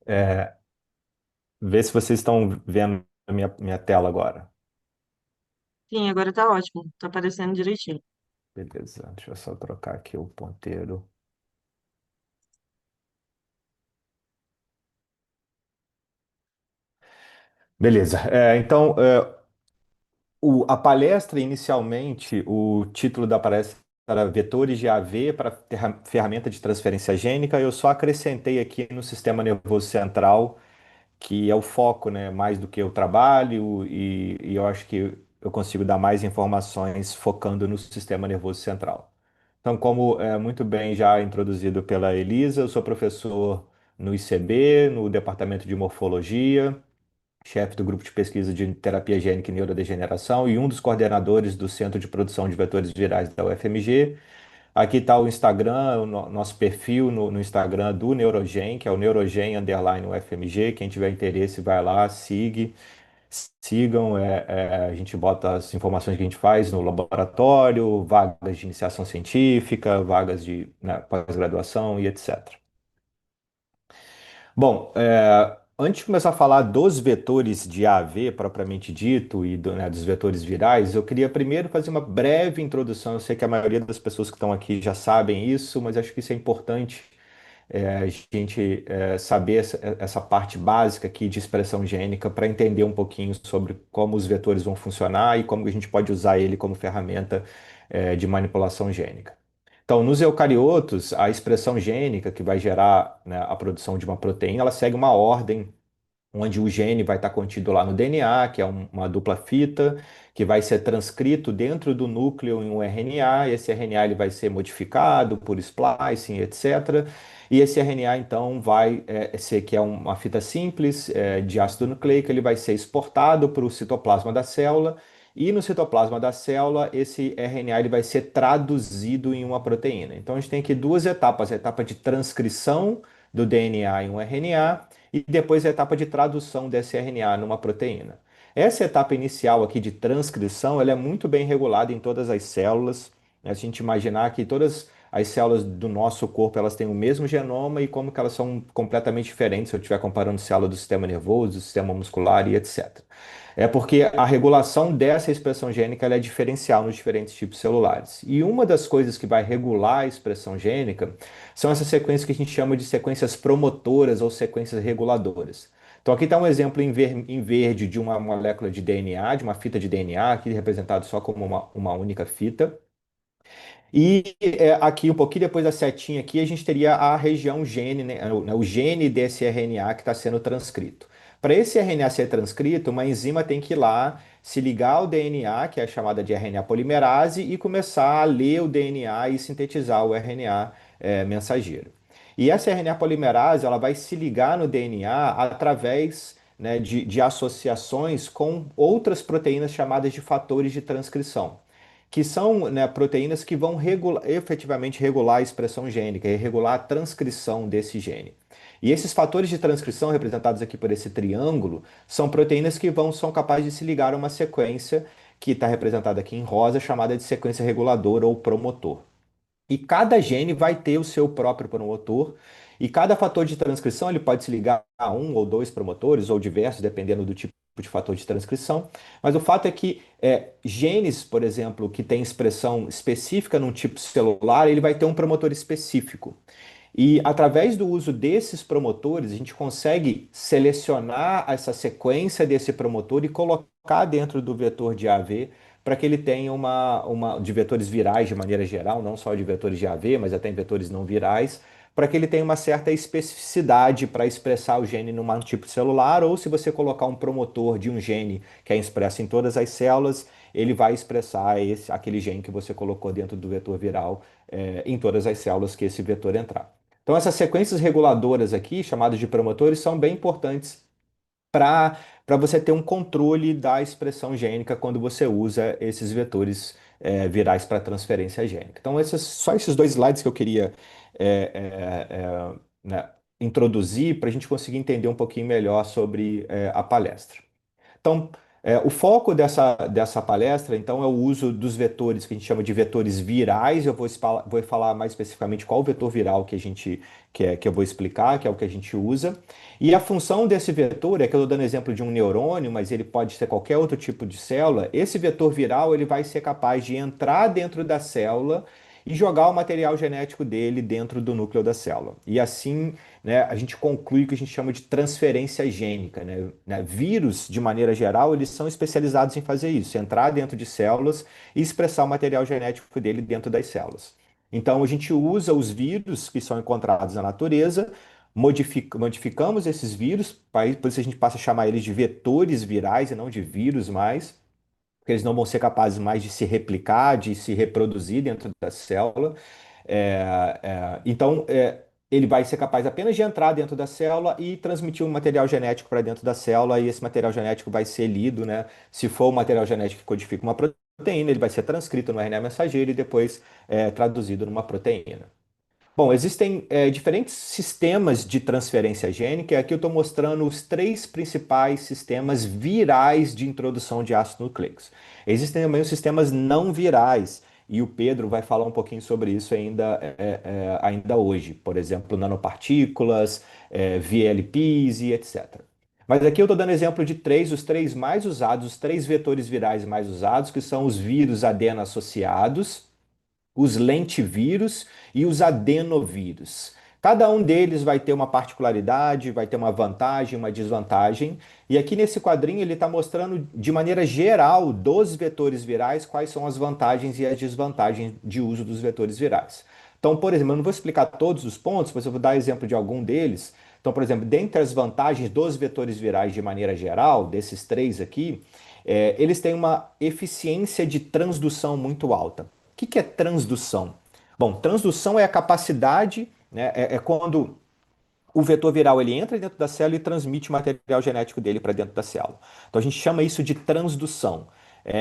É, vê se vocês estão vendo a minha tela agora. Sim, agora tá ótimo. Tá aparecendo direitinho. Beleza, deixa eu só trocar aqui o ponteiro. Beleza, então a palestra, inicialmente, o título da palestra era Vetores de AV para ferramenta de transferência gênica. Eu só acrescentei aqui no sistema nervoso central, que é o foco, né, mais do que eu trabalho, e eu acho que eu consigo dar mais informações focando no sistema nervoso central. Então, como é muito bem já introduzido pela Elisa, eu sou professor no ICB, no Departamento de Morfologia, chefe do grupo de pesquisa de terapia gênica e neurodegeneração e um dos coordenadores do Centro de Produção de Vetores Virais da UFMG. Aqui está o Instagram, nosso perfil no Instagram do Neurogen, que é o Neurogen_UFMG. Quem tiver interesse, vai lá, sigam. A gente bota as informações que a gente faz no laboratório, vagas de iniciação científica, vagas de, né, pós-graduação e etc. Bom, antes de começar a falar dos vetores de AV propriamente dito e né, dos vetores virais, eu queria primeiro fazer uma breve introdução. Eu sei que a maioria das pessoas que estão aqui já sabem isso, mas acho que isso é importante, a gente saber essa parte básica aqui de expressão gênica para entender um pouquinho sobre como os vetores vão funcionar e como a gente pode usar ele como ferramenta de manipulação gênica. Então, nos eucariotos, a expressão gênica que vai gerar, né, a produção de uma proteína, ela segue uma ordem onde o gene vai estar contido lá no DNA, que é uma dupla fita, que vai ser transcrito dentro do núcleo em um RNA, e esse RNA ele vai ser modificado por splicing, etc. E esse RNA, então, vai ser, que é uma fita simples de ácido nucleico, ele vai ser exportado para o citoplasma da célula, e no citoplasma da célula, esse RNA ele vai ser traduzido em uma proteína. Então, a gente tem aqui duas etapas: a etapa de transcrição do DNA em um RNA e depois a etapa de tradução desse RNA numa proteína. Essa etapa inicial aqui de transcrição, ela é muito bem regulada em todas as células, né? Se a gente imaginar que todas as células do nosso corpo, elas têm o mesmo genoma e como que elas são completamente diferentes se eu estiver comparando célula do sistema nervoso, do sistema muscular e etc. É porque a regulação dessa expressão gênica ela é diferencial nos diferentes tipos celulares. E uma das coisas que vai regular a expressão gênica são essas sequências que a gente chama de sequências promotoras ou sequências reguladoras. Então aqui está um exemplo em verde de uma molécula de DNA, de uma fita de DNA, aqui representado só como uma única fita. E aqui, um pouquinho depois da setinha aqui, a gente teria a região gene, né, o gene desse RNA que está sendo transcrito. Para esse RNA ser transcrito, uma enzima tem que ir lá, se ligar ao DNA, que é chamada de RNA polimerase, e começar a ler o DNA e sintetizar o RNA mensageiro. E essa RNA polimerase ela vai se ligar no DNA através, né, de associações com outras proteínas chamadas de fatores de transcrição, que são, né, proteínas que vão efetivamente regular a expressão gênica e regular a transcrição desse gene. E esses fatores de transcrição, representados aqui por esse triângulo, são proteínas que são capazes de se ligar a uma sequência que está representada aqui em rosa, chamada de sequência reguladora ou promotor. E cada gene vai ter o seu próprio promotor, e cada fator de transcrição ele pode se ligar a um ou dois promotores, ou diversos, dependendo do tipo de fator de transcrição. Mas o fato é que genes, por exemplo, que têm expressão específica num tipo celular, ele vai ter um promotor específico. E através do uso desses promotores, a gente consegue selecionar essa sequência desse promotor e colocar dentro do vetor de AV para que ele tenha de vetores virais de maneira geral, não só de vetores de AV, mas até em vetores não virais, para que ele tenha uma certa especificidade para expressar o gene num tipo celular, ou se você colocar um promotor de um gene que é expresso em todas as células, ele vai expressar aquele gene que você colocou dentro do vetor viral em todas as células que esse vetor entrar. Então, essas sequências reguladoras aqui, chamadas de promotores, são bem importantes para você ter um controle da expressão gênica quando você usa esses vetores virais para transferência gênica. Então, só esses dois slides que eu queria né, introduzir para a gente conseguir entender um pouquinho melhor sobre a palestra. Então, O foco dessa palestra, então, é o uso dos vetores que a gente chama de vetores virais. Eu vou falar mais especificamente qual vetor viral que a gente que eu vou explicar, que é o que a gente usa. E a função desse vetor é que eu estou dando exemplo de um neurônio, mas ele pode ser qualquer outro tipo de célula. Esse vetor viral ele vai ser capaz de entrar dentro da célula e jogar o material genético dele dentro do núcleo da célula. E assim, né, a gente conclui o que a gente chama de transferência gênica, né? Vírus, de maneira geral, eles são especializados em fazer isso, entrar dentro de células e expressar o material genético dele dentro das células. Então, a gente usa os vírus que são encontrados na natureza, modificamos esses vírus, por isso a gente passa a chamar eles de vetores virais e não de vírus mais, porque eles não vão ser capazes mais de se replicar, de se reproduzir dentro da célula. Então, ele vai ser capaz apenas de entrar dentro da célula e transmitir um material genético para dentro da célula, e esse material genético vai ser lido, né? Se for o material genético que codifica uma proteína, ele vai ser transcrito no RNA mensageiro e depois traduzido numa proteína. Bom, existem diferentes sistemas de transferência gênica, e aqui eu estou mostrando os três principais sistemas virais de introdução de ácidos nucleicos. Existem também os sistemas não virais, e o Pedro vai falar um pouquinho sobre isso ainda hoje, por exemplo, nanopartículas, VLPs e etc. Mas aqui eu estou dando exemplo de três, os três mais usados, os três vetores virais mais usados, que são os vírus adeno-associados, os lentivírus e os adenovírus. Cada um deles vai ter uma particularidade, vai ter uma vantagem, uma desvantagem. E aqui nesse quadrinho ele está mostrando de maneira geral dos vetores virais quais são as vantagens e as desvantagens de uso dos vetores virais. Então, por exemplo, eu não vou explicar todos os pontos, mas eu vou dar exemplo de algum deles. Então, por exemplo, dentre as vantagens dos vetores virais de maneira geral, desses três aqui, eles têm uma eficiência de transdução muito alta. O que é transdução? Bom, transdução é a capacidade, né, é quando o vetor viral ele entra dentro da célula e transmite o material genético dele para dentro da célula. Então a gente chama isso de transdução.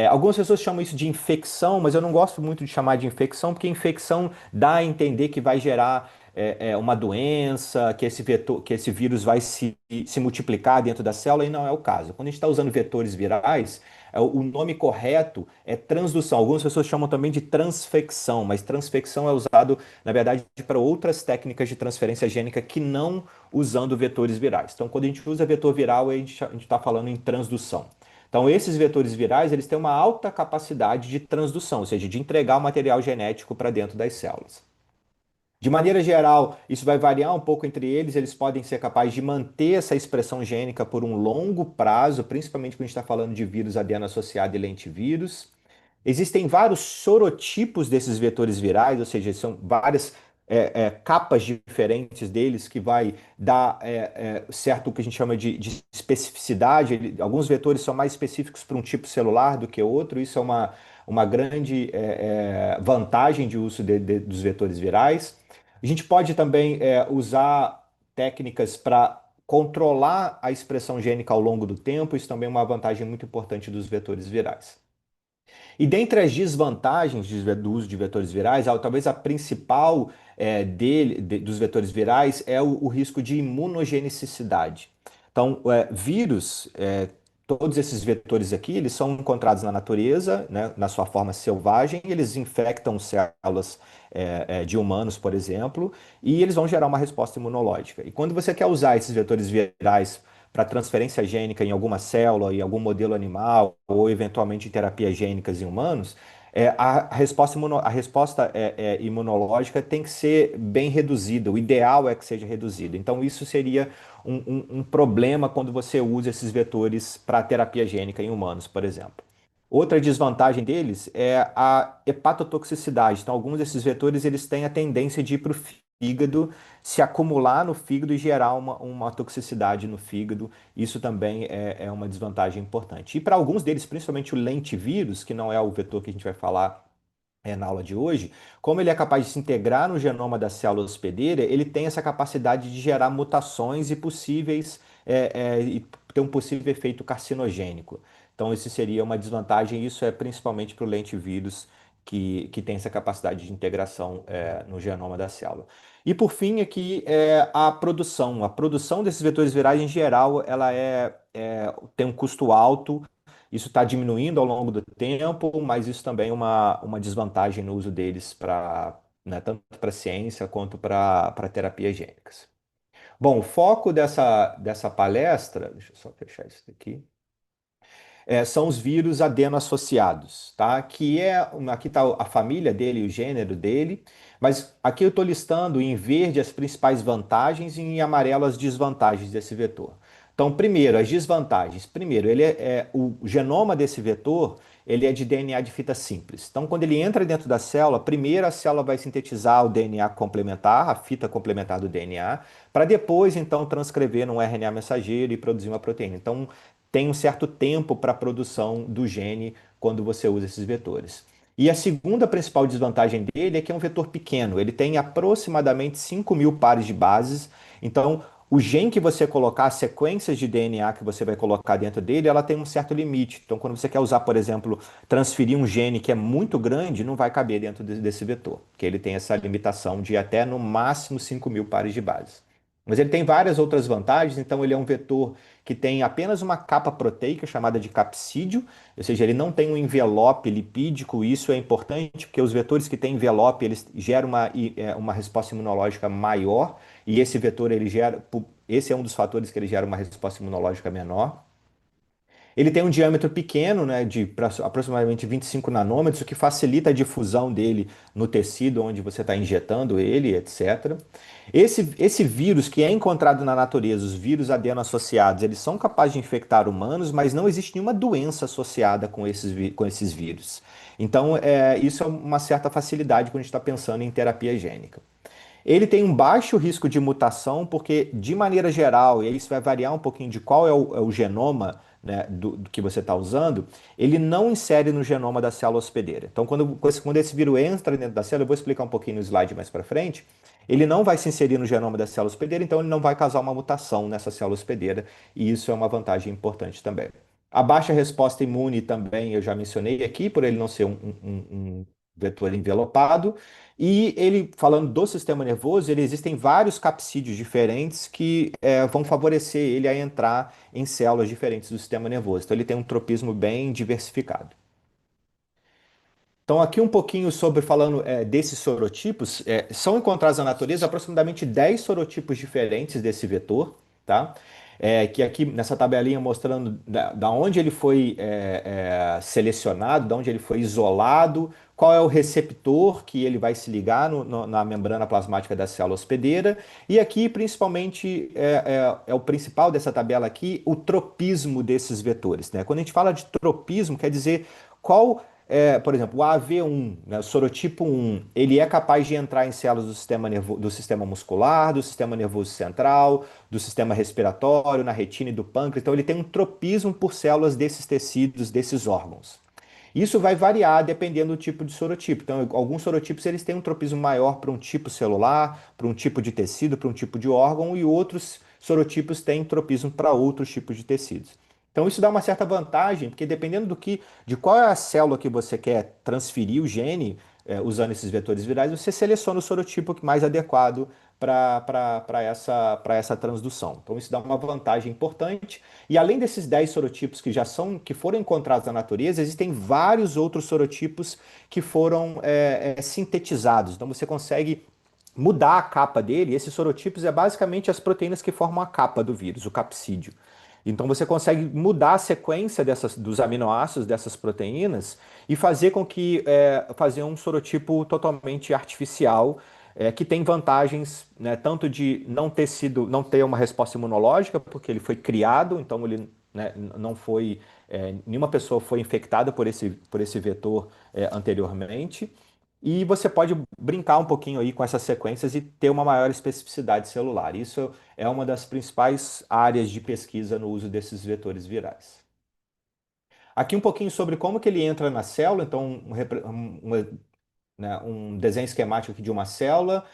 Algumas pessoas chamam isso de infecção, mas eu não gosto muito de chamar de infecção, porque infecção dá a entender que vai gerar uma doença, que esse vetor, que esse vírus vai se multiplicar dentro da célula, e não é o caso. Quando a gente está usando vetores virais, o nome correto é transdução. Algumas pessoas chamam também de transfecção, mas transfecção é usado, na verdade, para outras técnicas de transferência gênica que não usando vetores virais. Então, quando a gente usa vetor viral, a gente está falando em transdução. Então, esses vetores virais, eles têm uma alta capacidade de transdução, ou seja, de entregar o material genético para dentro das células. De maneira geral, isso vai variar um pouco entre eles, eles podem ser capazes de manter essa expressão gênica por um longo prazo, principalmente quando a gente está falando de vírus adeno-associado e lentivírus. Existem vários sorotipos desses vetores virais, ou seja, são várias capas diferentes deles que vai dar certo o que a gente chama de especificidade. Alguns vetores são mais específicos para um tipo celular do que outro, isso é uma grande vantagem de uso dos vetores virais. A gente pode também usar técnicas para controlar a expressão gênica ao longo do tempo, isso também é uma vantagem muito importante dos vetores virais. E dentre as desvantagens do uso de vetores virais, talvez a principal dos vetores virais é o risco de imunogenicidade. Então, vírus, todos esses vetores aqui, eles são encontrados na natureza, né, na sua forma selvagem, eles infectam células de humanos, por exemplo, e eles vão gerar uma resposta imunológica. E quando você quer usar esses vetores virais para transferência gênica em alguma célula, em algum modelo animal, ou eventualmente em terapias gênicas em humanos, a resposta imunológica tem que ser bem reduzida. O ideal é que seja reduzida. Então, isso seria um problema quando você usa esses vetores para terapia gênica em humanos, por exemplo. Outra desvantagem deles é a hepatotoxicidade. Então, alguns desses vetores eles têm a tendência de ir para o fígado, se acumular no fígado e gerar uma toxicidade no fígado. Isso também é uma desvantagem importante. E para alguns deles, principalmente o lentivírus, que não é o vetor que a gente vai falar na aula de hoje, como ele é capaz de se integrar no genoma da célula hospedeira, ele tem essa capacidade de gerar mutações e ter um possível efeito carcinogênico. Então, isso seria uma desvantagem, e isso é principalmente para o lentivírus, que tem essa capacidade de integração no genoma da célula. E por fim, aqui a produção. A produção desses vetores virais, em geral, ela tem um custo alto Isso está diminuindo ao longo do tempo, mas isso também é uma desvantagem no uso deles para, né, tanto para ciência quanto para terapias gênicas. Bom, o foco dessa palestra, deixa eu só fechar isso aqui, são os vírus adeno-associados, tá? Que aqui está a família dele, o gênero dele, mas aqui eu estou listando em verde as principais vantagens e em amarelo as desvantagens desse vetor. Então, primeiro, as desvantagens. Primeiro, o genoma desse vetor, ele é de DNA de fita simples. Então, quando ele entra dentro da célula, primeiro a célula vai sintetizar o DNA complementar, a fita complementar do DNA, para depois, então, transcrever num RNA mensageiro e produzir uma proteína. Então, tem um certo tempo para a produção do gene quando você usa esses vetores. E a segunda principal desvantagem dele é que é um vetor pequeno, ele tem aproximadamente 5.000 pares de bases, então o gene que você colocar, as sequências de DNA que você vai colocar dentro dele, ela tem um certo limite. Então, quando você quer usar, por exemplo, transferir um gene que é muito grande, não vai caber dentro desse vetor, porque ele tem essa limitação de até no máximo 5.000 pares de bases. Mas ele tem várias outras vantagens, então ele é um vetor que tem apenas uma capa proteica chamada de capsídio, ou seja, ele não tem um envelope lipídico. Isso é importante porque os vetores que têm envelope, eles geram uma resposta imunológica maior, e esse vetor ele gera, esse é um dos fatores que ele gera uma resposta imunológica menor. Ele tem um diâmetro pequeno, né, de aproximadamente 25 nanômetros, o que facilita a difusão dele no tecido onde você está injetando ele, etc. Esse vírus que é encontrado na natureza, os vírus adeno-associados, eles são capazes de infectar humanos, mas não existe nenhuma doença associada com esses vírus. Então, isso é uma certa facilidade quando a gente está pensando em terapia gênica. Ele tem um baixo risco de mutação, porque, de maneira geral, e isso vai variar um pouquinho de qual é o genoma, né, do que você está usando, ele não insere no genoma da célula hospedeira. Então, quando esse vírus entra dentro da célula, eu vou explicar um pouquinho no slide mais para frente, ele não vai se inserir no genoma da célula hospedeira, então ele não vai causar uma mutação nessa célula hospedeira, e isso é uma vantagem importante também. A baixa resposta imune também eu já mencionei aqui, por ele não ser um vetor envelopado. E ele, falando do sistema nervoso, existem vários capsídeos diferentes que vão favorecer ele a entrar em células diferentes do sistema nervoso. Então ele tem um tropismo bem diversificado. Então, aqui um pouquinho sobre falando desses sorotipos, são encontrados na natureza aproximadamente 10 sorotipos diferentes desse vetor, tá? Que aqui nessa tabelinha mostrando da onde ele foi selecionado, da onde ele foi isolado, qual é o receptor que ele vai se ligar na membrana plasmática da célula hospedeira, e aqui principalmente é o principal dessa tabela aqui, o tropismo desses vetores, né? Quando a gente fala de tropismo, quer dizer qual por exemplo, o AV1, né, o sorotipo 1, ele é capaz de entrar em células do sistema muscular, do sistema nervoso central, do sistema respiratório, na retina e do pâncreas. Então, ele tem um tropismo por células desses tecidos, desses órgãos. Isso vai variar dependendo do tipo de sorotipo. Então, alguns sorotipos eles têm um tropismo maior para um tipo celular, para um tipo de tecido, para um tipo de órgão, e outros sorotipos têm tropismo para outros tipos de tecidos. Então, isso dá uma certa vantagem, porque dependendo de qual é a célula que você quer transferir o gene, usando esses vetores virais, você seleciona o sorotipo mais adequado para essa transdução. Então, isso dá uma vantagem importante. E além desses 10 sorotipos que foram encontrados na natureza, existem vários outros sorotipos que foram sintetizados. Então, você consegue mudar a capa dele. Esses sorotipos é basicamente as proteínas que formam a capa do vírus, o capsídio. Então você consegue mudar a sequência dos aminoácidos dessas proteínas e fazer com que fazer um sorotipo totalmente artificial, que tem vantagens, né, tanto de não ter uma resposta imunológica, porque ele foi criado, então ele, né, não foi nenhuma pessoa foi infectada por esse vetor anteriormente. E você pode brincar um pouquinho aí com essas sequências e ter uma maior especificidade celular. Isso é uma das principais áreas de pesquisa no uso desses vetores virais. Aqui um pouquinho sobre como que ele entra na célula, então né, um desenho esquemático aqui de uma célula.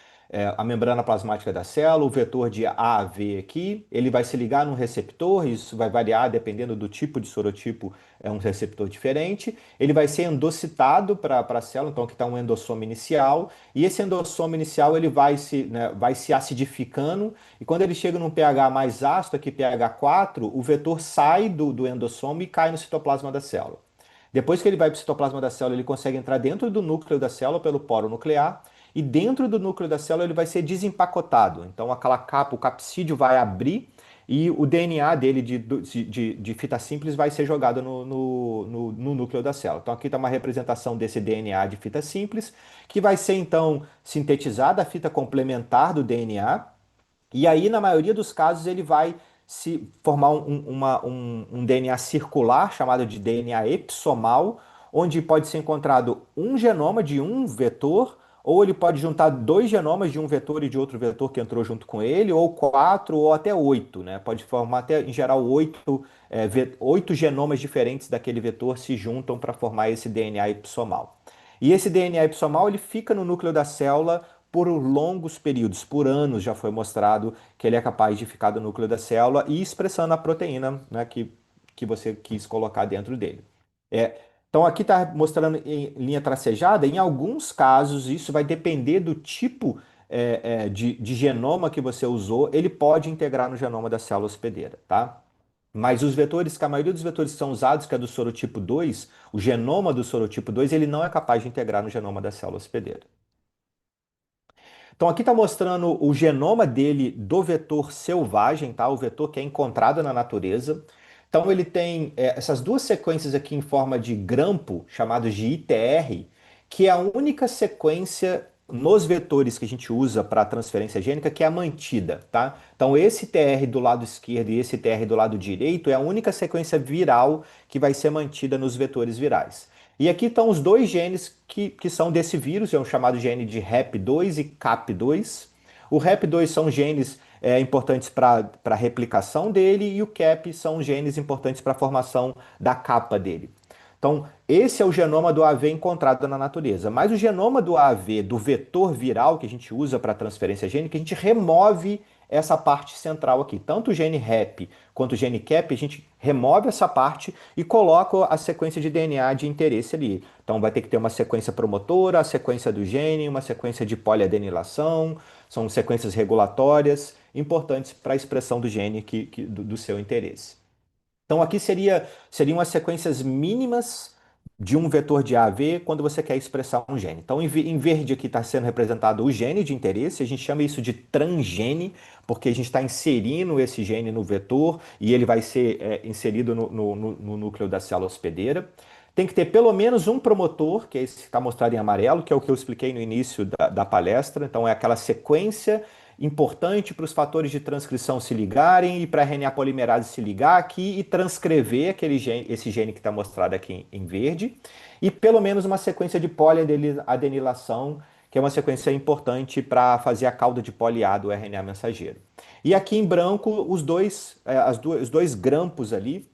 a membrana plasmática da célula, o vetor de AAV aqui, ele vai se ligar num receptor, isso vai variar dependendo do tipo de sorotipo, é um receptor diferente. Ele vai ser endocitado para a célula, então aqui está um endossoma inicial, e esse endossoma inicial ele vai se acidificando, e quando ele chega num pH mais ácido, aqui pH 4, o vetor sai do endossoma e cai no citoplasma da célula. Depois que ele vai para o citoplasma da célula, ele consegue entrar dentro do núcleo da célula pelo poro nuclear, e dentro do núcleo da célula ele vai ser desempacotado. Então aquela capa, o capsídeo vai abrir e o DNA dele de fita simples vai ser jogado no núcleo da célula. Então aqui está uma representação desse DNA de fita simples, que vai ser então sintetizada a fita complementar do DNA, e aí, na maioria dos casos, ele vai se formar um DNA circular, chamado de DNA epissomal, onde pode ser encontrado um genoma de um vetor, ou ele pode juntar dois genomas de um vetor e de outro vetor que entrou junto com ele, ou quatro, ou até oito, né? Pode formar até, em geral, oito genomas diferentes daquele vetor se juntam para formar esse DNA epissomal. E esse DNA epissomal ele fica no núcleo da célula por longos períodos, por anos já foi mostrado que ele é capaz de ficar no núcleo da célula e expressando a proteína, né, que você quis colocar dentro dele. Então aqui está mostrando em linha tracejada, em alguns casos isso vai depender do tipo de genoma que você usou, ele pode integrar no genoma da célula hospedeira, tá? Mas os vetores, que a maioria dos vetores que são usados, que é do sorotipo 2, o genoma do sorotipo 2, ele não é capaz de integrar no genoma da célula hospedeira. Então aqui está mostrando o genoma dele do vetor selvagem, tá? O vetor que é encontrado na natureza. Então ele tem essas duas sequências aqui em forma de grampo, chamados de ITR, que é a única sequência nos vetores que a gente usa para transferência gênica que é mantida, tá? Então esse TR do lado esquerdo e esse TR do lado direito é a única sequência viral que vai ser mantida nos vetores virais. E aqui estão os dois genes que são desse vírus, é um chamado gene de REP2 e CAP2. O REP2 são genes importantes para a replicação dele e o CAP são genes importantes para a formação da capa dele. Então, esse é o genoma do AAV encontrado na natureza. Mas o genoma do AAV, do vetor viral que a gente usa para transferência gênica, a gente remove essa parte central aqui. Tanto o gene REP quanto o gene CAP, a gente remove essa parte e coloca a sequência de DNA de interesse ali. Então vai ter que ter uma sequência promotora, a sequência do gene, uma sequência de poliadenilação, são sequências regulatórias importantes para a expressão do gene do seu interesse. Então aqui seriam as sequências mínimas de um vetor de AAV quando você quer expressar um gene. Então em verde aqui está sendo representado o gene de interesse, a gente chama isso de transgene, porque a gente está inserindo esse gene no vetor e ele vai ser inserido no núcleo da célula hospedeira. Tem que ter pelo menos um promotor, que é esse que está mostrado em amarelo, que é o que eu expliquei no início da palestra. Então é aquela sequência importante para os fatores de transcrição se ligarem e para a RNA polimerase se ligar aqui e transcrever esse gene que está mostrado aqui em verde, e pelo menos uma sequência de poliadenilação, que é uma sequência importante para fazer a cauda de poliA do RNA mensageiro. E aqui em branco, os dois grampos ali,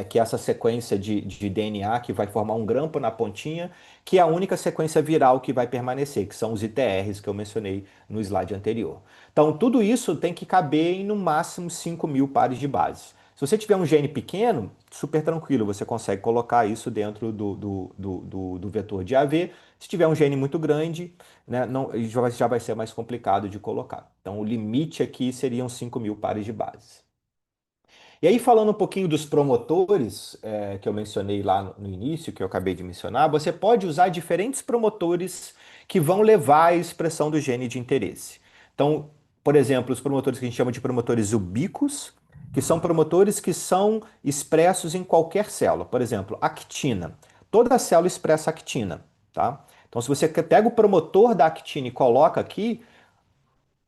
que é essa sequência de DNA que vai formar um grampo na pontinha, que é a única sequência viral que vai permanecer, que são os ITRs que eu mencionei no slide anterior. Então, tudo isso tem que caber em no máximo 5.000 pares de bases. Se você tiver um gene pequeno, super tranquilo, você consegue colocar isso dentro do vetor de AV. Se tiver um gene muito grande, né, não, já vai ser mais complicado de colocar. Então, o limite aqui seriam 5.000 pares de bases. E aí, falando um pouquinho dos promotores, que eu mencionei lá no início, que eu acabei de mencionar, você pode usar diferentes promotores que vão levar à expressão do gene de interesse. Então, por exemplo, os promotores que a gente chama de promotores ubíquos, que são promotores que são expressos em qualquer célula. Por exemplo, actina. Toda célula expressa actina, tá? Então, se você pega o promotor da actina e coloca aqui,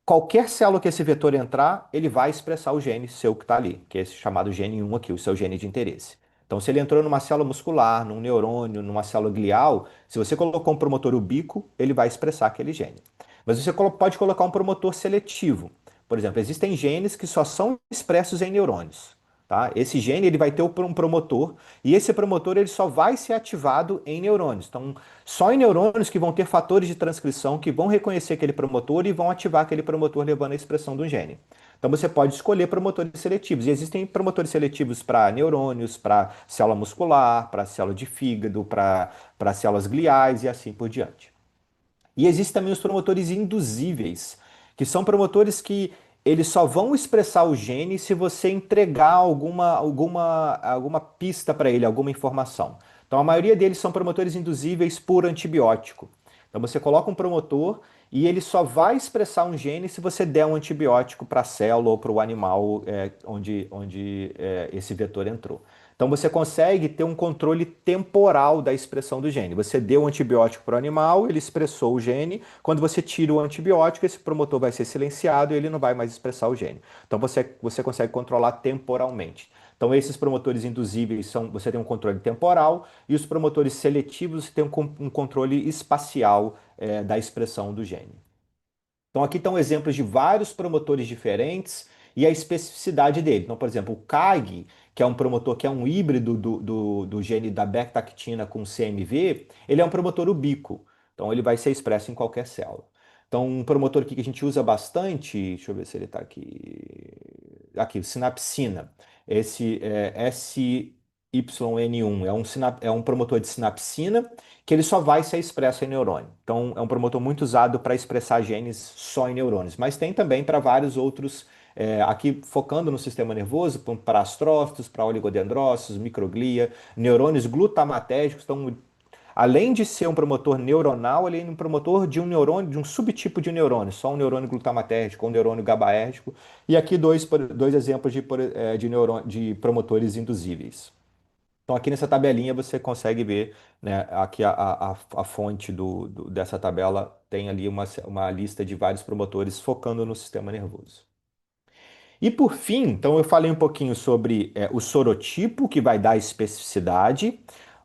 qualquer célula que esse vetor entrar, ele vai expressar o gene seu que está ali, que é esse chamado gene 1 aqui, o seu gene de interesse. Então, se ele entrou numa célula muscular, num neurônio, numa célula glial, se você colocou um promotor ubíquo, ele vai expressar aquele gene. Mas você pode colocar um promotor seletivo. Por exemplo, existem genes que só são expressos em neurônios. tá? Esse gene ele vai ter um promotor e esse promotor ele só vai ser ativado em neurônios. Então, só em neurônios que vão ter fatores de transcrição que vão reconhecer aquele promotor e vão ativar aquele promotor levando à expressão do gene. Então você pode escolher promotores seletivos. E existem promotores seletivos para neurônios, para célula muscular, para célula de fígado, para células gliais e assim por diante. E existem também os promotores induzíveis, que são promotores que eles só vão expressar o gene se você entregar alguma pista para ele, alguma informação. Então a maioria deles são promotores induzíveis por antibiótico. Então você coloca um promotor e ele só vai expressar um gene se você der um antibiótico para a célula ou para o animal onde esse vetor entrou. Então você consegue ter um controle temporal da expressão do gene. Você deu um antibiótico para o animal, ele expressou o gene. Quando você tira o antibiótico, esse promotor vai ser silenciado e ele não vai mais expressar o gene. Então você consegue controlar temporalmente. Então esses promotores induzíveis você tem um controle temporal e os promotores seletivos você tem um controle espacial da expressão do gene. Então, aqui estão exemplos de vários promotores diferentes e a especificidade dele. Então, por exemplo, o CAG, que é um promotor que é um híbrido do gene da beta-tactina com CMV, ele é um promotor ubíquo. Então, ele vai ser expresso em qualquer célula. Então, um promotor aqui que a gente usa bastante, deixa eu ver se ele está aqui. Aqui, o sinapsina. Esse SYN1 é um promotor de sinapsina que ele só vai ser expresso em neurônio. Então, é um promotor muito usado para expressar genes só em neurônios, mas tem também para vários outros, aqui focando no sistema nervoso, para astrócitos, para oligodendrócitos, microglia, neurônios glutamatérgicos. Então, além de ser um promotor neuronal, ele é um promotor de um neurônio, de um subtipo de neurônio, só um neurônio glutamatérgico, um neurônio GABAérgico, e aqui dois exemplos de promotores induzíveis. Então, aqui nessa tabelinha você consegue ver, né, aqui a fonte dessa tabela tem ali uma lista de vários promotores focando no sistema nervoso. E por fim, então eu falei um pouquinho sobre o sorotipo, que vai dar especificidade,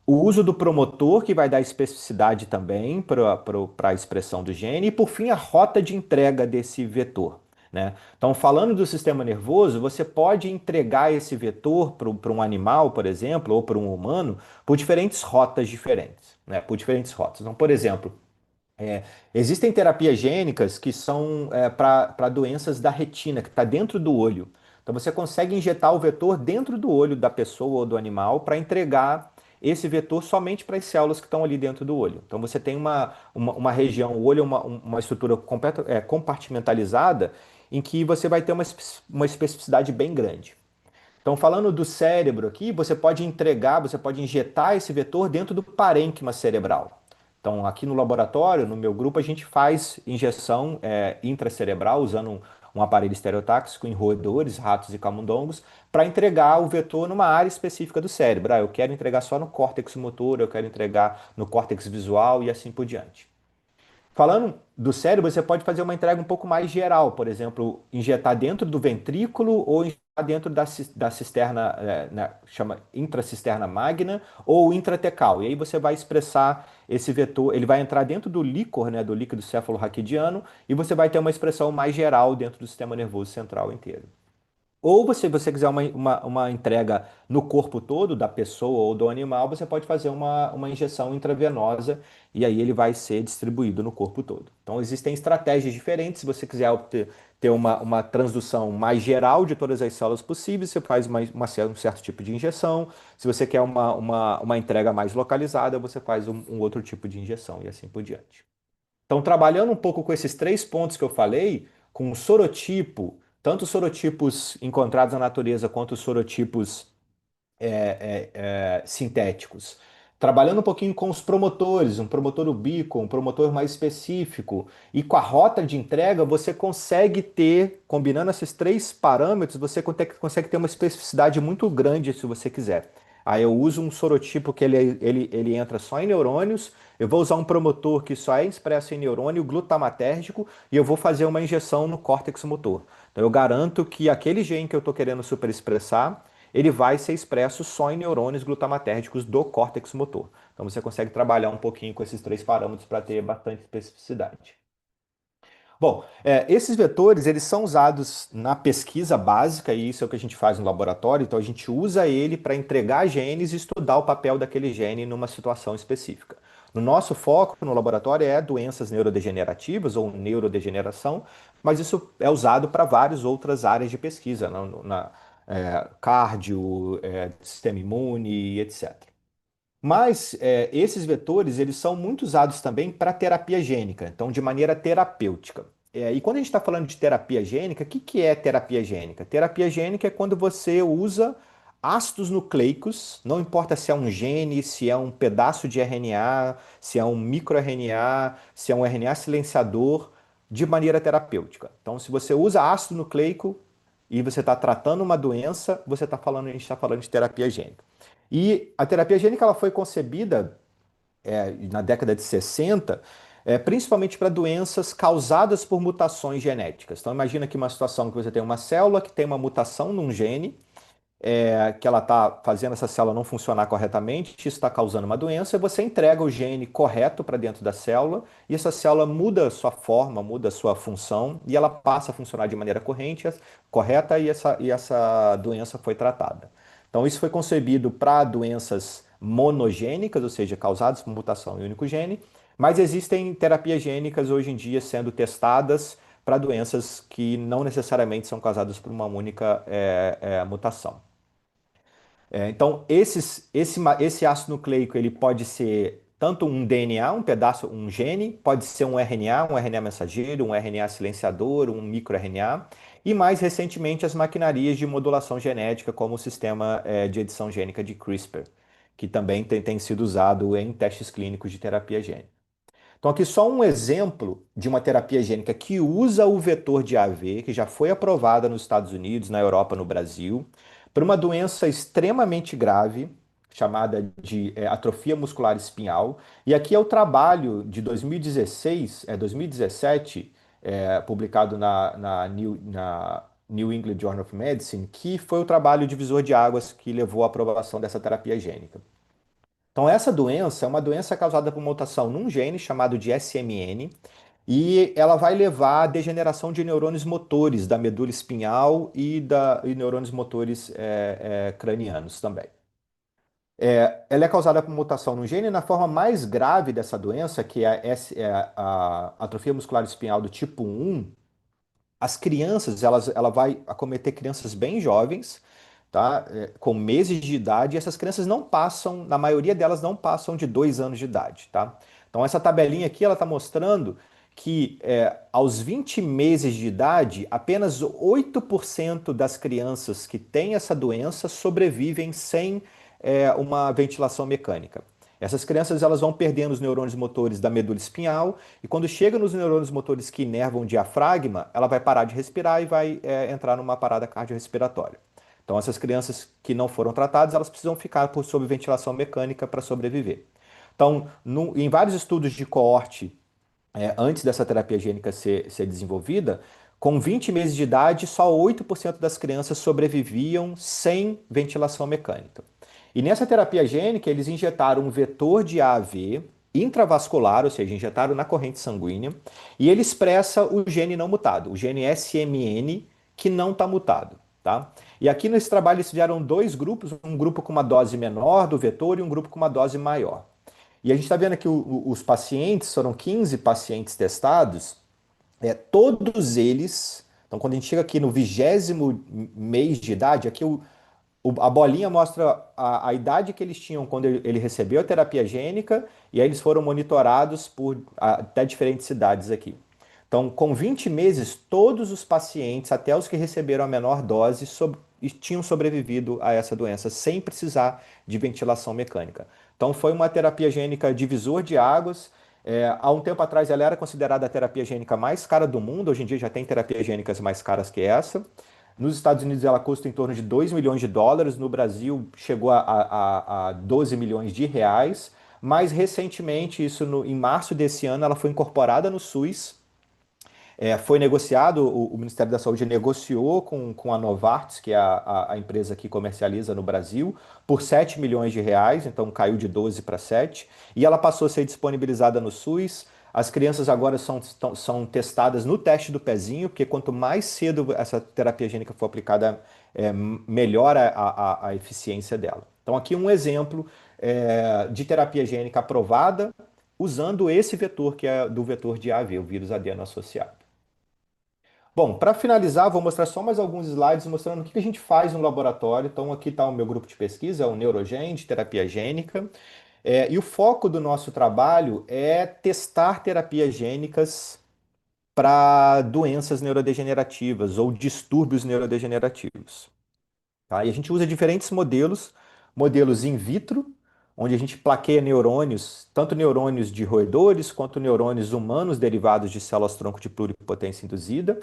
o uso do promotor, que vai dar especificidade também para a expressão do gene, e por fim, a rota de entrega desse vetor. Né? Então, falando do sistema nervoso, você pode entregar esse vetor para um animal, por exemplo, ou para um humano, por diferentes rotas diferentes. Né? Por diferentes rotas. Então, por exemplo, é, existem terapias gênicas que são para doenças da retina, que está dentro do olho. Então você consegue injetar o vetor dentro do olho da pessoa ou do animal para entregar esse vetor somente para as células que estão ali dentro do olho. Então você tem uma região, o olho é uma estrutura compartimentalizada em que você vai ter uma especificidade bem grande. Então, falando do cérebro aqui, você pode injetar esse vetor dentro do parênquima cerebral. Então, aqui no laboratório, no meu grupo, a gente faz injeção intracerebral usando um aparelho estereotáxico em roedores, ratos e camundongos, para entregar o vetor numa área específica do cérebro. Eu quero entregar só no córtex motor, eu quero entregar no córtex visual e assim por diante. Falando do cérebro, você pode fazer uma entrega um pouco mais geral, por exemplo, injetar dentro do ventrículo ou injetar dentro da cisterna, chama intracisterna magna ou intratecal. E aí você vai expressar esse vetor, ele vai entrar dentro do líquor, né, do líquido céfalo-raquidiano, e você vai ter uma expressão mais geral dentro do sistema nervoso central inteiro. Ou se você quiser uma entrega no corpo todo, da pessoa ou do animal, você pode fazer uma injeção intravenosa e aí ele vai ser distribuído no corpo todo. Então existem estratégias diferentes. Se você quiser ter uma transdução mais geral de todas as células possíveis, você faz um certo tipo de injeção. Se você quer uma entrega mais localizada, você faz um outro tipo de injeção e assim por diante. Então, trabalhando um pouco com esses três pontos que eu falei, com o sorotipo, tanto os sorotipos encontrados na natureza quanto os sorotipos sintéticos. Trabalhando um pouquinho com os promotores, um promotor ubíquo, um promotor mais específico, e com a rota de entrega, você consegue ter, combinando esses três parâmetros, você consegue ter uma especificidade muito grande se você quiser. Aí eu uso um sorotipo que ele entra só em neurônios, eu vou usar um promotor que só é expresso em neurônio glutamatérgico e eu vou fazer uma injeção no córtex motor. Então eu garanto que aquele gene que eu estou querendo superexpressar, ele vai ser expresso só em neurônios glutamatérgicos do córtex motor. Então você consegue trabalhar um pouquinho com esses três parâmetros para ter bastante especificidade. Bom, esses vetores eles são usados na pesquisa básica e isso é o que a gente faz no laboratório. Então a gente usa ele para entregar genes e estudar o papel daquele gene numa situação específica. No nosso foco no laboratório é doenças neurodegenerativas ou neurodegeneração, mas isso é usado para várias outras áreas de pesquisa, cardio, sistema imune, etc. Mas esses vetores eles são muito usados também para terapia gênica, então de maneira terapêutica. E quando a gente está falando de terapia gênica, o que, que é terapia gênica? Terapia gênica é quando você usa ácidos nucleicos, não importa se é um gene, se é um pedaço de RNA, se é um microRNA, se é um RNA silenciador, de maneira terapêutica. Então, se você usa ácido nucleico e você está tratando uma doença, a gente está falando de terapia gênica. E a terapia gênica ela foi concebida na década de 60, principalmente para doenças causadas por mutações genéticas. Então imagina que uma situação que você tem uma célula que tem uma mutação num gene, que ela está fazendo essa célula não funcionar corretamente, isso está causando uma doença, e você entrega o gene correto para dentro da célula, e essa célula muda sua forma, muda sua função, e ela passa a funcionar de maneira correta, e essa doença foi tratada. Então, isso foi concebido para doenças monogênicas, ou seja, causadas por mutação em um único gene, mas existem terapias gênicas hoje em dia sendo testadas para doenças que não necessariamente são causadas por uma única mutação. Então, esse ácido nucleico ele pode ser tanto um DNA, um pedaço, um gene, pode ser um RNA mensageiro, um RNA silenciador, um microRNA, e mais recentemente as maquinarias de modulação genética, como o sistema de edição gênica de CRISPR, que também tem sido usado em testes clínicos de terapia gênica. Então, aqui só um exemplo de uma terapia gênica que usa o vetor de AV, que já foi aprovada nos Estados Unidos, na Europa, no Brasil, para uma doença extremamente grave, chamada de atrofia muscular espinhal. E aqui é o trabalho de 2017, publicado na New England Journal of Medicine, que foi o trabalho divisor de águas que levou à aprovação dessa terapia gênica. Então, essa doença é uma doença causada por mutação num gene chamado de SMN, e ela vai levar à degeneração de neurônios motores da medula espinhal e neurônios motores cranianos também. Ela é causada por mutação no gene. Na forma mais grave dessa doença, que é a atrofia muscular espinhal do tipo 1, as crianças, ela vai acometer crianças bem jovens, tá? Com meses de idade, e essas crianças não passam, na maioria delas não passam de 2 anos de idade, tá? Então essa tabelinha aqui, ela está mostrando que aos 20 meses de idade, apenas 8% das crianças que têm essa doença sobrevivem sem uma ventilação mecânica. Essas crianças elas vão perdendo os neurônios motores da medula espinhal e quando chega nos neurônios motores que inervam o diafragma, ela vai parar de respirar e vai entrar numa parada cardiorrespiratória. Então essas crianças que não foram tratadas, elas precisam ficar sob ventilação mecânica para sobreviver. Então, em vários estudos de coorte, antes dessa terapia gênica ser desenvolvida, com 20 meses de idade, só 8% das crianças sobreviviam sem ventilação mecânica. E nessa terapia gênica, eles injetaram um vetor de AAV intravascular, ou seja, injetaram na corrente sanguínea, e ele expressa o gene não mutado, o gene SMN, que não está mutado. Tá? E aqui nesse trabalho eles fizeram dois grupos, um grupo com uma dose menor do vetor e um grupo com uma dose maior. E a gente está vendo aqui os pacientes, foram 15 pacientes testados, todos eles, então quando a gente chega aqui no 20º mês de idade, aqui a bolinha mostra a idade que eles tinham quando ele recebeu a terapia gênica, e aí eles foram monitorados por até diferentes idades aqui. Então, com 20 meses, todos os pacientes, até os que receberam a menor dose, tinham sobrevivido a essa doença sem precisar de ventilação mecânica. Então, foi uma terapia gênica divisor de águas. Há um tempo atrás, ela era considerada a terapia gênica mais cara do mundo. Hoje em dia, já tem terapias gênicas mais caras que essa. Nos Estados Unidos, ela custa em torno de 2 milhões de dólares. No Brasil, chegou a 12 milhões de reais. Mais recentemente, em março desse ano, ela foi incorporada no SUS. Foi negociado, o Ministério da Saúde negociou com a Novartis, que é a empresa que comercializa no Brasil, por 7 milhões de reais, então caiu de 12 para 7, e ela passou a ser disponibilizada no SUS. As crianças agora são testadas no teste do pezinho, porque quanto mais cedo essa terapia gênica for aplicada, melhora a eficiência dela. Então, aqui um exemplo de terapia gênica aprovada usando esse vetor que é do vetor de AAV, o vírus adeno associado. Bom, para finalizar, vou mostrar só mais alguns slides mostrando o que a gente faz no laboratório. Então, aqui está o meu grupo de pesquisa, é o Neurogen, de terapia gênica. E o foco do nosso trabalho é testar terapias gênicas para doenças neurodegenerativas ou distúrbios neurodegenerativos. Tá? E a gente usa diferentes modelos, modelos in vitro, onde a gente plaqueia neurônios, tanto neurônios de roedores quanto neurônios humanos derivados de células-tronco de pluripotência induzida,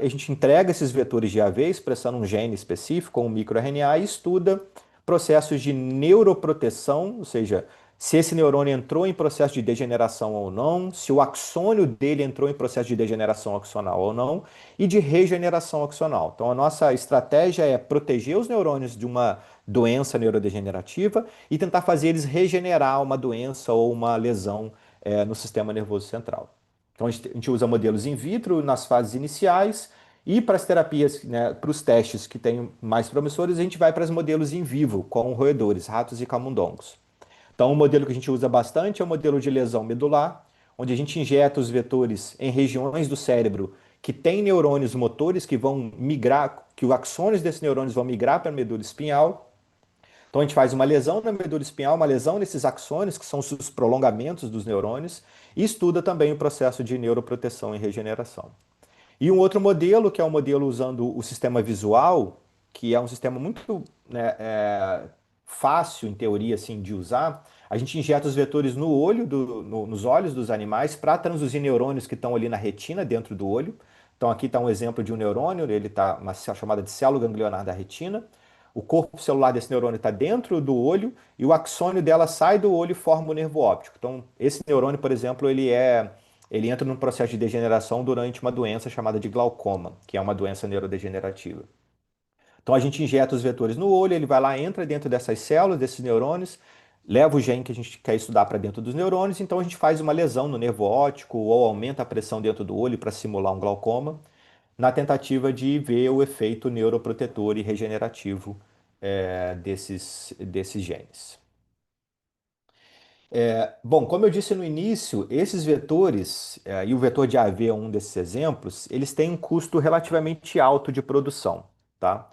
a gente entrega esses vetores de AV expressando um gene específico, um microRNA, e estuda processos de neuroproteção, ou seja, se esse neurônio entrou em processo de degeneração ou não, se o axônio dele entrou em processo de degeneração axonal ou não, e de regeneração axonal. Então, a nossa estratégia é proteger os neurônios de uma doença neurodegenerativa e tentar fazer eles regenerar uma doença ou uma lesão no sistema nervoso central. Então, a gente usa modelos in vitro nas fases iniciais e para as terapias, né, para os testes que têm mais promissores, a gente vai para os modelos in vivo, com roedores, ratos e camundongos. Então, o modelo que a gente usa bastante é o modelo de lesão medular, onde a gente injeta os vetores em regiões do cérebro que têm neurônios motores que vão migrar, que os axônios desses neurônios vão migrar para a medula espinhal. Então, a gente faz uma lesão na medula espinhal, uma lesão nesses axônios, que são os prolongamentos dos neurônios, e estuda também o processo de neuroproteção e regeneração. E um outro modelo, que é um modelo usando o sistema visual, que é um sistema muito, né, fácil, em teoria, assim, de usar. A gente injeta os vetores no olho, nos olhos dos animais para transduzir neurônios que estão ali na retina, dentro do olho. Então aqui está um exemplo de um neurônio, ele está uma chamada de célula ganglionar da retina. O corpo celular desse neurônio está dentro do olho e o axônio dela sai do olho e forma o nervo óptico. Então esse neurônio, por exemplo, ele entra num processo de degeneração durante uma doença chamada de glaucoma, que é uma doença neurodegenerativa. Então a gente injeta os vetores no olho, ele vai lá, entra dentro dessas células, desses neurônios, leva o gene que a gente quer estudar para dentro dos neurônios, então a gente faz uma lesão no nervo óptico ou aumenta a pressão dentro do olho para simular um glaucoma, na tentativa de ver o efeito neuroprotetor e regenerativo desses genes. Bom, como eu disse no início, esses vetores, e o vetor de AV é um desses exemplos, eles têm um custo relativamente alto de produção, tá?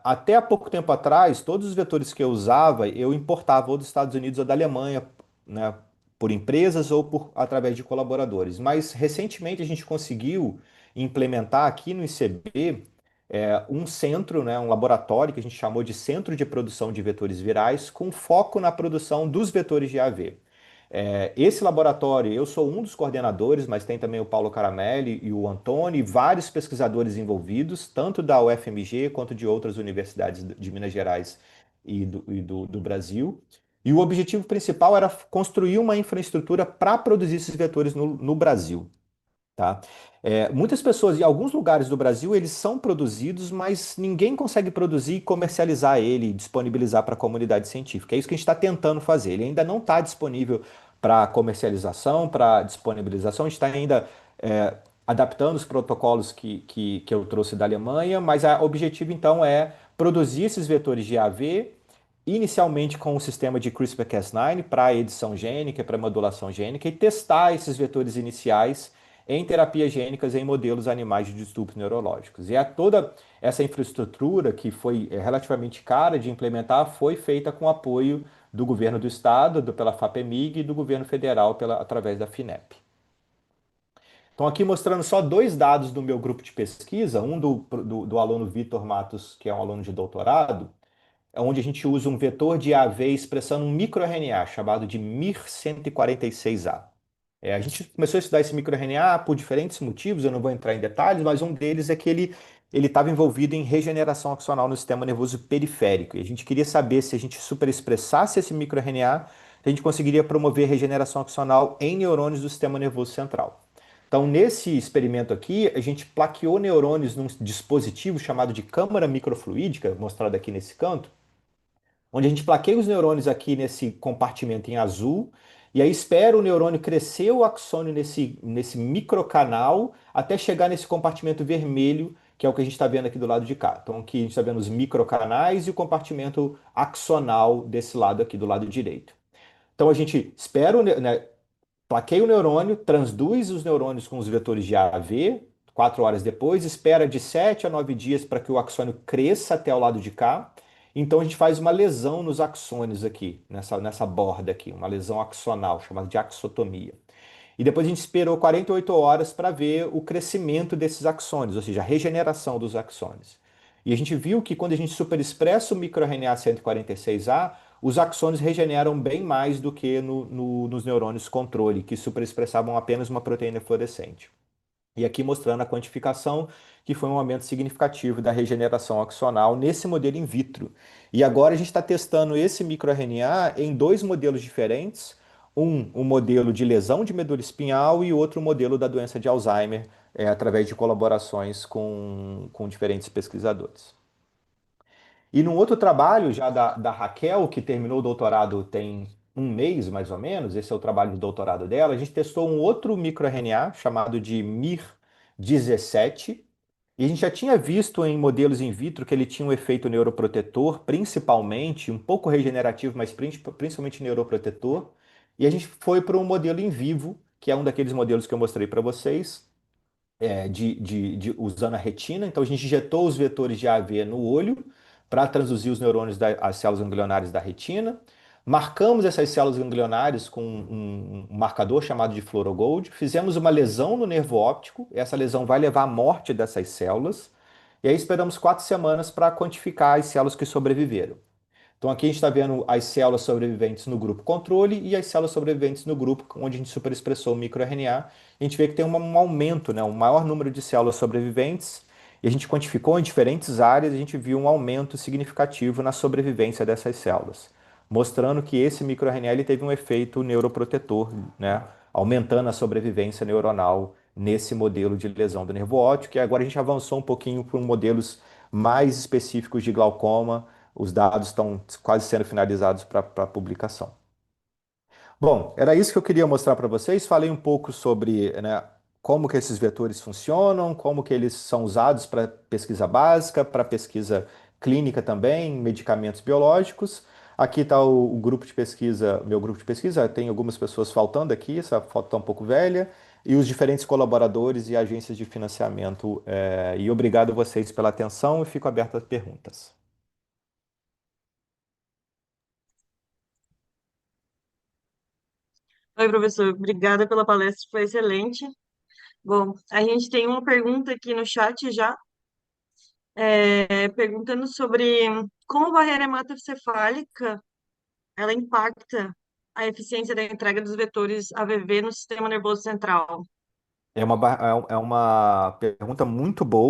Até há pouco tempo atrás, todos os vetores que eu usava, eu importava ou dos Estados Unidos ou da Alemanha, né, por empresas ou através de colaboradores. Mas recentemente a gente conseguiu implementar aqui no ICB um centro, né, um laboratório que a gente chamou de Centro de Produção de Vetores Virais, com foco na produção dos vetores de AV. Esse laboratório, eu sou um dos coordenadores, mas tem também o Paulo Caramelli e o Antônio, e vários pesquisadores envolvidos, tanto da UFMG quanto de outras universidades de Minas Gerais e do Brasil. E o objetivo principal era construir uma infraestrutura para produzir esses vetores no Brasil. Tá? Muitas pessoas, em alguns lugares do Brasil, eles são produzidos, mas ninguém consegue produzir e comercializar ele e disponibilizar para a comunidade científica. É isso que a gente está tentando fazer. Ele ainda não está disponível para comercialização, para disponibilização. A gente está ainda adaptando os protocolos que eu trouxe da Alemanha, mas o objetivo então é produzir esses vetores de AV, inicialmente com o sistema de CRISPR-Cas9 para edição gênica, para modulação gênica, e testar esses vetores iniciais em terapias gênicas em modelos animais de distúrbios neurológicos. E toda essa infraestrutura, que foi relativamente cara de implementar, foi feita com apoio do governo do estado, pela FAPEMIG, e do governo federal através da FINEP. Então, aqui mostrando só dois dados do meu grupo de pesquisa, um do aluno Vitor Matos, que é um aluno de doutorado, onde a gente usa um vetor de AV expressando um microRNA chamado de MIR146A. A gente começou a estudar esse microRNA por diferentes motivos, eu não vou entrar em detalhes, mas um deles é que ele estava envolvido em regeneração axonal no sistema nervoso periférico. E a gente queria saber se a gente superexpressasse esse microRNA, a gente conseguiria promover regeneração axonal em neurônios do sistema nervoso central. Então, nesse experimento aqui, a gente plaqueou neurônios num dispositivo chamado de câmara microfluídica, mostrado aqui nesse canto, onde a gente plaqueia os neurônios aqui nesse compartimento em azul E aí espera o neurônio crescer o axônio nesse microcanal até chegar nesse compartimento vermelho, que é o que a gente está vendo aqui do lado de cá. Então aqui a gente está vendo os microcanais e o compartimento axonal desse lado aqui, do lado direito. Então a gente espera, né, plaqueia o neurônio, transduz os neurônios com os vetores de AV, 4 horas depois, espera de 7 a 9 dias para que o axônio cresça até o lado de cá. Então a gente faz uma lesão nos axônios aqui, nessa borda aqui, uma lesão axonal, chamada de axotomia. E depois a gente esperou 48 horas para ver o crescimento desses axônios, ou seja, a regeneração dos axônios. E a gente viu que quando a gente superexpressa o microRNA 146A, os axônios regeneram bem mais do que nos neurônios controle, que superexpressavam apenas uma proteína fluorescente. E aqui mostrando a quantificação, que foi um aumento significativo da regeneração axonal nesse modelo in vitro. E agora a gente está testando esse microRNA em dois modelos diferentes, um modelo de lesão de medula espinhal e outro modelo da doença de Alzheimer, através de colaborações com diferentes pesquisadores. E num outro trabalho já da Raquel, que terminou o doutorado tem um mês mais ou menos, esse é o trabalho de doutorado dela, a gente testou um outro microRNA chamado de MIR17, e a gente já tinha visto em modelos in vitro que ele tinha um efeito neuroprotetor, principalmente, um pouco regenerativo, mas principalmente neuroprotetor, e a gente foi para um modelo in vivo, que é um daqueles modelos que eu mostrei para vocês, usando a retina. Então a gente injetou os vetores de AV no olho para transduzir os neurônios das células ganglionares da retina. Marcamos essas células ganglionares com um marcador chamado de fluorogold. Fizemos uma lesão no nervo óptico. Essa lesão vai levar à morte dessas células. E aí esperamos 4 semanas para quantificar as células que sobreviveram. Então aqui a gente está vendo as células sobreviventes no grupo controle e as células sobreviventes no grupo onde a gente superexpressou o microRNA. A gente vê que tem um aumento, né, um maior número de células sobreviventes, e a gente quantificou em diferentes áreas e a gente viu um aumento significativo na sobrevivência dessas células, mostrando que esse microRNA ele teve um efeito neuroprotetor, né, aumentando a sobrevivência neuronal nesse modelo de lesão do nervo óptico. E agora a gente avançou um pouquinho para modelos mais específicos de glaucoma. Os dados estão quase sendo finalizados para publicação. Bom, era isso que eu queria mostrar para vocês. Falei um pouco sobre, né, como que esses vetores funcionam, como que eles são usados para pesquisa básica, para pesquisa clínica também, medicamentos biológicos. Aqui está o grupo de pesquisa, meu grupo de pesquisa. Tem algumas pessoas faltando aqui, essa foto está um pouco velha, e os diferentes colaboradores e agências de financiamento. E obrigado a vocês pela atenção e fico aberto a perguntas. Oi, professor. Obrigada pela palestra, foi excelente. Bom, a gente tem uma pergunta aqui no chat já, perguntando sobre como a barreira hematocefálica ela impacta a eficiência da entrega dos vetores AVV no sistema nervoso central. É uma pergunta muito boa.